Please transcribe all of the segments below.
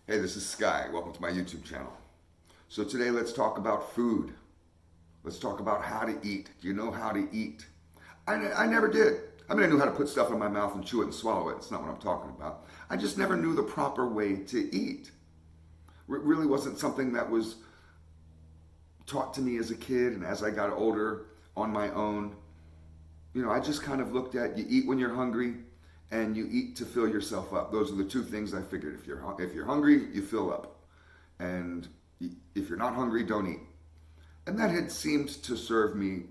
Hey, this is Sky. Welcome to my YouTube channel. So today let's talk about food. Let's talk about how to eat. Do you know how to eat? I never did. I mean, I knew how to put stuff in my mouth and chew it and swallow it. It's not what I'm talking about. I just never knew the proper way to eat. It really wasn't something that was taught to me as a kid, and as I got older on my own. I just kind of looked at, you eat when you're hungry and you eat to fill yourself up. Those are the two things I figured. If you're hungry, you fill up. And if you're not hungry, don't eat. And that had seemed to serve me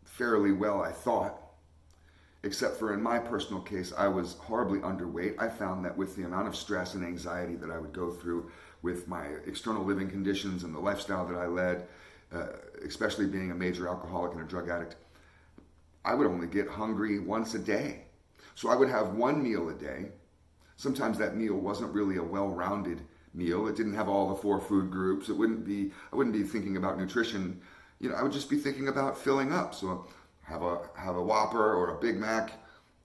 fairly well, I thought. Except for in my personal case, I was horribly underweight. I found that with the amount of stress and anxiety that I would go through with my external living conditions and the lifestyle that I led, especially being a major alcoholic and a drug addict, I would only get hungry once a day. So I would have one meal a day. Sometimes that meal wasn't really a well-rounded meal. It didn't have all the four food groups. I wouldn't be thinking about nutrition. I would just be thinking about filling up. So have a Whopper or a Big Mac.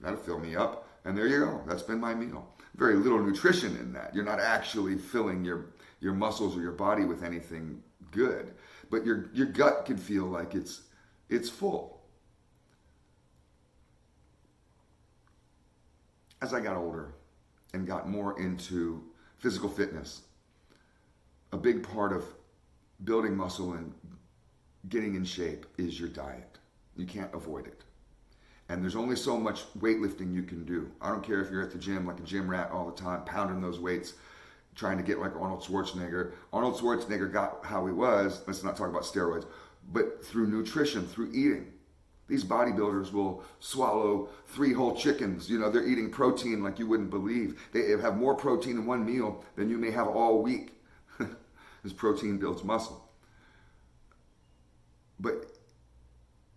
That'll fill me up. And there you go. That's been my meal. Very little nutrition in that. You're not actually filling your muscles or your body with anything good. But your gut could feel like it's full. As I got older and got more into physical fitness, a big part of building muscle and getting in shape is your diet. You can't avoid it. And there's only so much weightlifting you can do. I don't care if you're at the gym like a gym rat all the time, pounding those weights, trying to get like Arnold Schwarzenegger. Arnold Schwarzenegger got how he was, let's not talk about steroids, but through nutrition, through eating. These bodybuilders will swallow 3 whole chickens. They're eating protein like you wouldn't believe. They have more protein in one meal than you may have all week. This protein builds muscle. But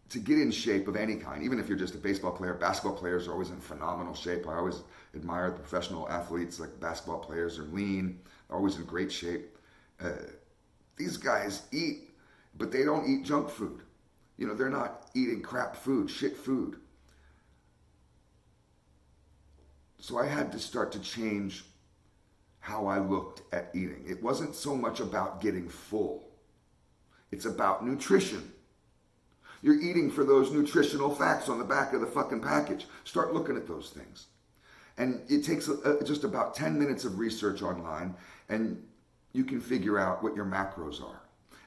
to get in shape of any kind, even if you're just a baseball player, basketball players are always in phenomenal shape. I always admire the professional athletes, like basketball players are lean, they're always in great shape. These guys eat, but they don't eat junk food. They're not eating crap food, shit food. So I had to start to change how I looked at eating. It wasn't so much about getting full. It's about nutrition. You're eating for those nutritional facts on the back of the fucking package. Start looking at those things. And it takes just about 10 minutes of research online, and you can figure out what your macros are.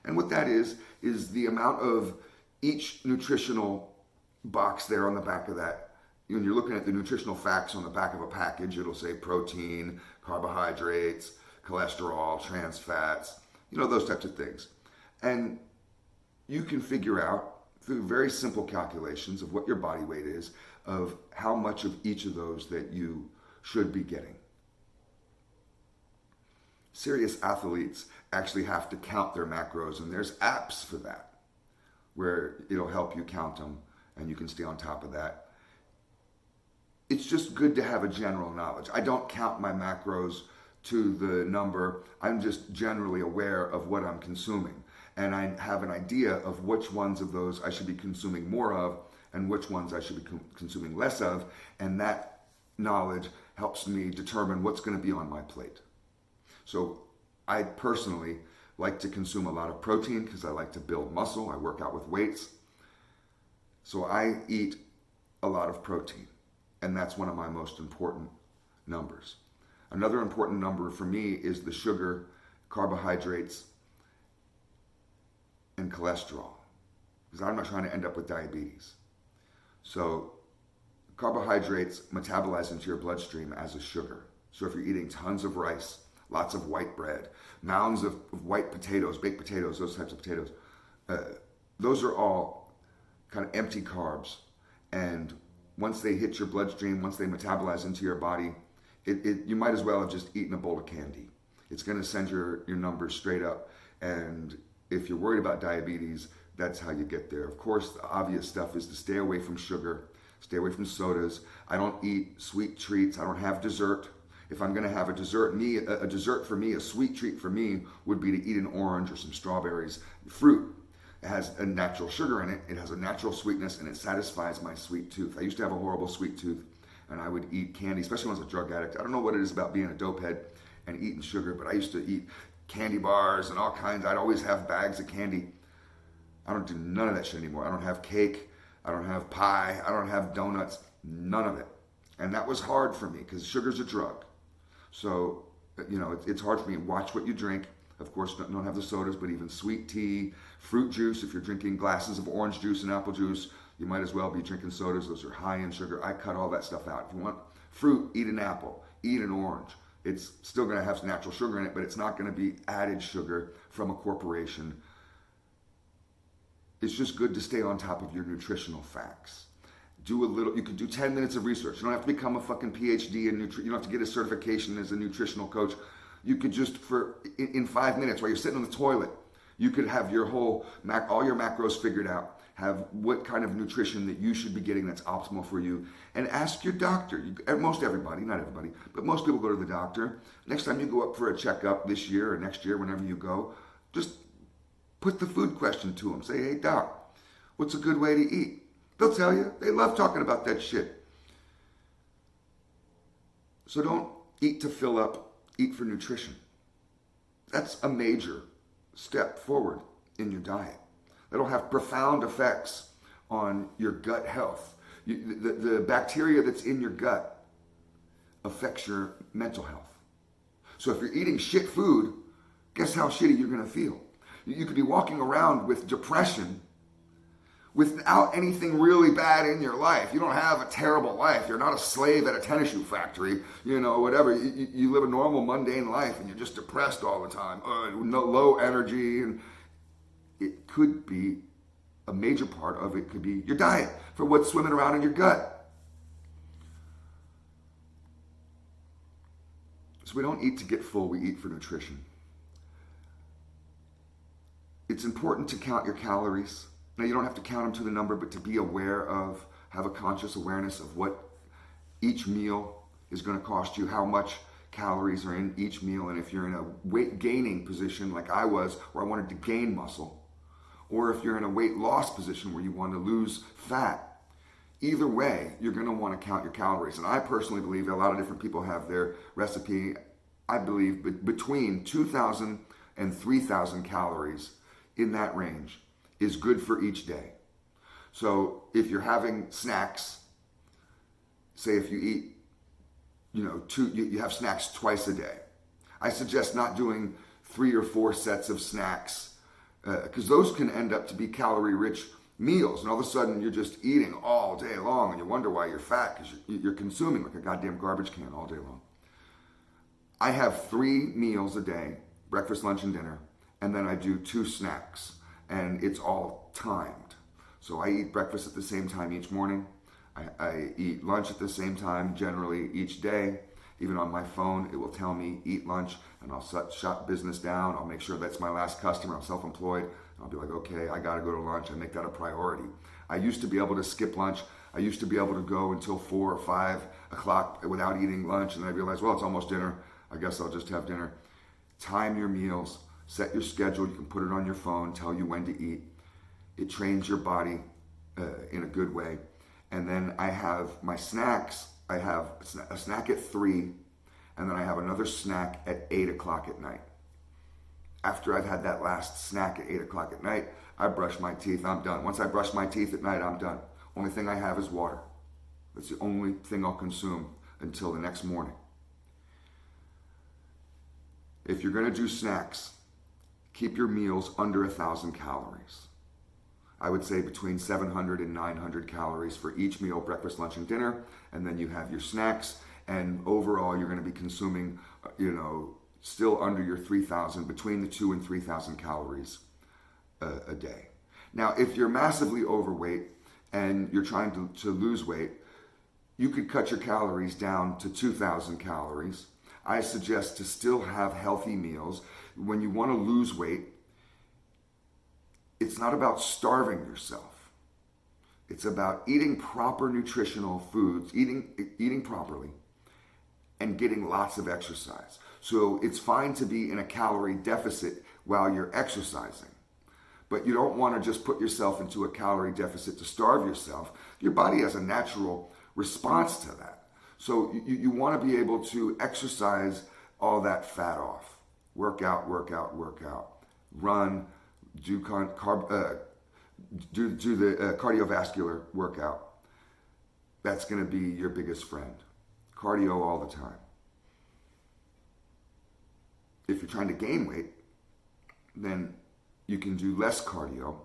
And what that is the amount of each nutritional box there on the back of that. When you're looking at the nutritional facts on the back of a package, it'll say protein, carbohydrates, cholesterol, trans fats, those types of things. And you can figure out through very simple calculations of what your body weight is, of how much of each of those that you should be getting. Serious athletes actually have to count their macros, and there's apps for that, where it'll help you count them and you can stay on top of that. It's just good to have a general knowledge. I don't count my macros to the number. I'm just generally aware of what I'm consuming. And I have an idea of which ones of those I should be consuming more of and which ones I should be consuming less of. And that knowledge helps me determine what's going to be on my plate. So I personally like to consume a lot of protein because I like to build muscle. I work out with weights. So I eat a lot of protein, and that's one of my most important numbers. Another important number for me is the sugar, carbohydrates, and cholesterol, because I'm not trying to end up with diabetes. So carbohydrates metabolize into your bloodstream as a sugar. So if you're eating tons of rice, lots of white bread, mounds of white potatoes, baked potatoes, those types of potatoes. Those are all kind of empty carbs. And once they hit your bloodstream, once they metabolize into your body, you might as well have just eaten a bowl of candy. It's going to send your numbers straight up. And if you're worried about diabetes, that's how you get there. Of course, the obvious stuff is to stay away from sugar, stay away from sodas. I don't eat sweet treats. I don't have dessert. If I'm going to have a dessert for me, a sweet treat for me would be to eat an orange or some strawberries. Fruit, it has a natural sugar in it, it has a natural sweetness, and it satisfies my sweet tooth. I used to have a horrible sweet tooth, and I would eat candy, especially when I was a drug addict. I don't know what it is about being a dope head. and eating sugar, but I used to eat candy bars and all kinds. I'd always have bags of candy. I don't do none of that shit anymore. I don't have cake. I don't have pie. I don't have donuts. None of it. And that was hard for me because sugar's a drug. So, it's hard for me. Watch what you drink. Of course, don't have the sodas, but even sweet tea, fruit juice. If you're drinking glasses of orange juice and apple juice, you might as well be drinking sodas. Those are high in sugar. I cut all that stuff out. If you want fruit, eat an apple, eat an orange. It's still going to have some natural sugar in it, but it's not going to be added sugar from a corporation. It's just good to stay on top of your nutritional facts. You could do 10 minutes of research. You don't have to become a fucking PhD in nutrition. You don't have to get a certification as a nutritional coach. You could just, in 5 minutes while you're sitting on the toilet, you could have your all your macros figured out, have what kind of nutrition that you should be getting that's optimal for you, and ask your doctor. Most everybody, not everybody, but most people go to the doctor. Next time you go up for a checkup this year or next year, whenever you go, just put the food question to them. Say, hey, doc, what's a good way to eat? They'll tell you. They love talking about that shit. So don't eat to fill up, eat for nutrition. That's a major step forward in your diet. That'll have profound effects on your gut health. The bacteria that's in your gut affects your mental health. So if you're eating shit food, guess how shitty you're going to feel. You could be walking around with depression without anything really bad in your life. You don't have a terrible life. You're not a slave at a tennis shoe factory, whatever. You live a normal, mundane life and you're just depressed all the time. Low energy. And it could be, a major part of it could be your diet for what's swimming around in your gut. So we don't eat to get full, we eat for nutrition. It's important to count your calories. Now, you don't have to count them to the number, but to be aware of, have a conscious awareness of what each meal is going to cost you, how much calories are in each meal, and if you're in a weight gaining position like I was, where I wanted to gain muscle, or if you're in a weight loss position where you want to lose fat, either way, you're going to want to count your calories. And I personally believe a lot of different people have their recipe, I believe, between 2,000 and 3,000 calories, in that range, is good for each day. So if you're having snacks, say if you eat, you have snacks twice a day. I suggest not doing 3 or 4 sets of snacks because those can end up to be calorie-rich meals. And all of a sudden you're just eating all day long and you wonder why you're fat because you're consuming like a goddamn garbage can all day long. I have 3 meals a day, breakfast, lunch, and dinner, and then I do 2 snacks. And it's all timed. So I eat breakfast at the same time each morning. I eat lunch at the same time generally each day. Even on my phone, it will tell me eat lunch, and I'll shut business down. I'll make sure that's my last customer. I'm self-employed. I'll be like, okay, I gotta go to lunch. I make that a priority. I used to be able to skip lunch. I used to be able to go until 4 or 5 o'clock without eating lunch, and then I realized, well, it's almost dinner. I guess I'll just have dinner. Time your meals. Set your schedule. You can put it on your phone, tell you when to eat. It trains your body in a good way. And then I have my snacks. I have a snack at 3, and then I have another snack at 8 o'clock at night. After I've had that last snack at 8 o'clock at night, I brush my teeth. I'm done. Once I brush my teeth at night, I'm done. Only thing I have is water. That's the only thing I'll consume until the next morning. If you're going to do snacks, keep your meals under 1,000 calories. I would say between 700 and 900 calories for each meal, breakfast, lunch, and dinner. And then you have your snacks. And overall, you're going to be consuming, still under your 3,000, between the 2,000 and 3,000 calories a day. Now, if you're massively overweight and you're trying to lose weight, you could cut your calories down to 2,000 calories. I suggest to still have healthy meals. When you want to lose weight, it's not about starving yourself. It's about eating proper nutritional foods, eating properly, and getting lots of exercise. So it's fine to be in a calorie deficit while you're exercising. But you don't want to just put yourself into a calorie deficit to starve yourself. Your body has a natural response to that. So you want to be able to exercise all that fat off. Work out, work out, work out. Run, do the cardiovascular workout. That's going to be your biggest friend. Cardio all the time. If you're trying to gain weight, then you can do less cardio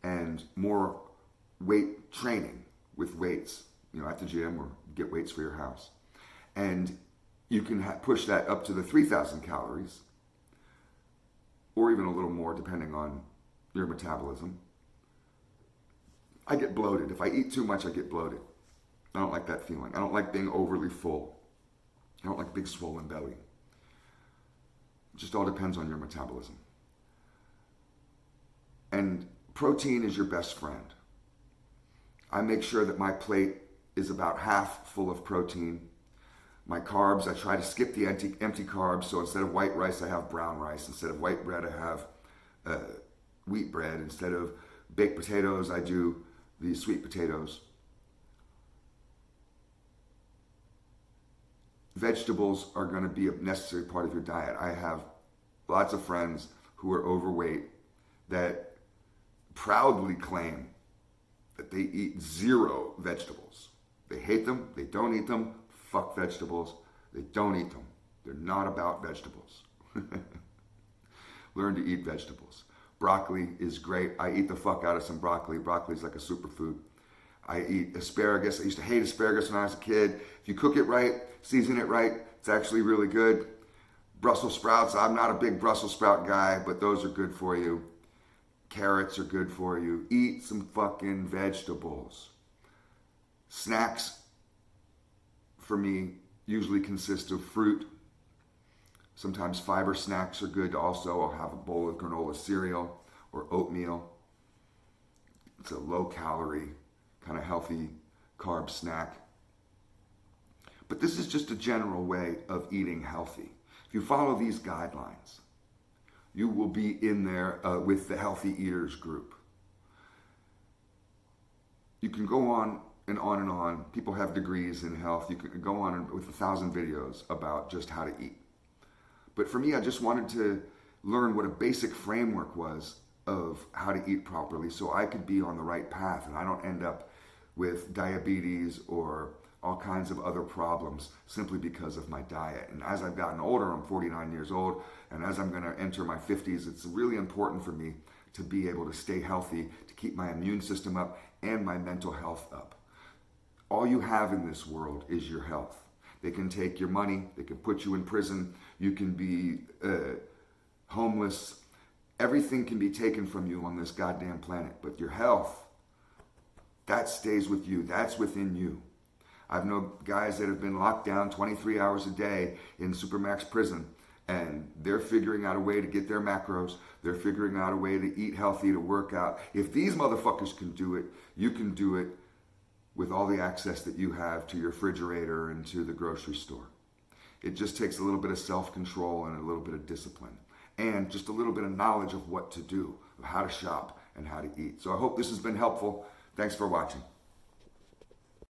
and more weight training with weights, at the gym, or get weights for your house. And you can push that up to the 3,000 calories, or even a little more depending on your metabolism. I get bloated. If I eat too much, I get bloated. I don't like that feeling. I don't like being overly full. I don't like big swollen belly. It just all depends on your metabolism. And protein is your best friend. I make sure that my plate is about half full of protein. My carbs, I try to skip the empty carbs. So instead of white rice, I have brown rice. Instead of white bread, I have wheat bread. Instead of baked potatoes, I do the sweet potatoes. Vegetables are going to be a necessary part of your diet. I have lots of friends who are overweight that proudly claim that they eat 0 vegetables. They hate them. They don't eat them. Fuck vegetables. They don't eat them. They're not about vegetables. Learn to eat vegetables. Broccoli is great. I eat the fuck out of some broccoli. Broccoli is like a superfood. I eat asparagus. I used to hate asparagus when I was a kid. If you cook it right, season it right, it's actually really good. Brussels sprouts. I'm not a big Brussels sprout guy, but those are good for you. Carrots are good for you. Eat some fucking vegetables. Snacks, for me, usually consist of fruit. Sometimes fiber snacks are good also. I'll have a bowl of granola cereal or oatmeal. It's a low-calorie, kind of healthy carb snack. But this is just a general way of eating healthy. If you follow these guidelines, you will be in there with the Healthy Eaters group. You can go on and on and on. People have degrees in health. You can go on with 1,000 videos about just how to eat. But for me, I just wanted to learn what a basic framework was of how to eat properly so I could be on the right path and I don't end up with diabetes or all kinds of other problems simply because of my diet. And as I've gotten older, I'm 49 years old, and as I'm going to enter my 50s, it's really important for me to be able to stay healthy, to keep my immune system up and my mental health up. All you have in this world is your health. They can take your money, they can put you in prison, you can be homeless. Everything can be taken from you on this goddamn planet, but your health, that stays with you, that's within you. I've known guys that have been locked down 23 hours a day in Supermax prison, and they're figuring out a way to get their macros. They're figuring out a way to eat healthy, to work out. If these motherfuckers can do it, you can do it with all the access that you have to your refrigerator and to the grocery store. It just takes a little bit of self-control and a little bit of discipline and just a little bit of knowledge of what to do, of how to shop and how to eat. So I hope this has been helpful. Thanks for watching.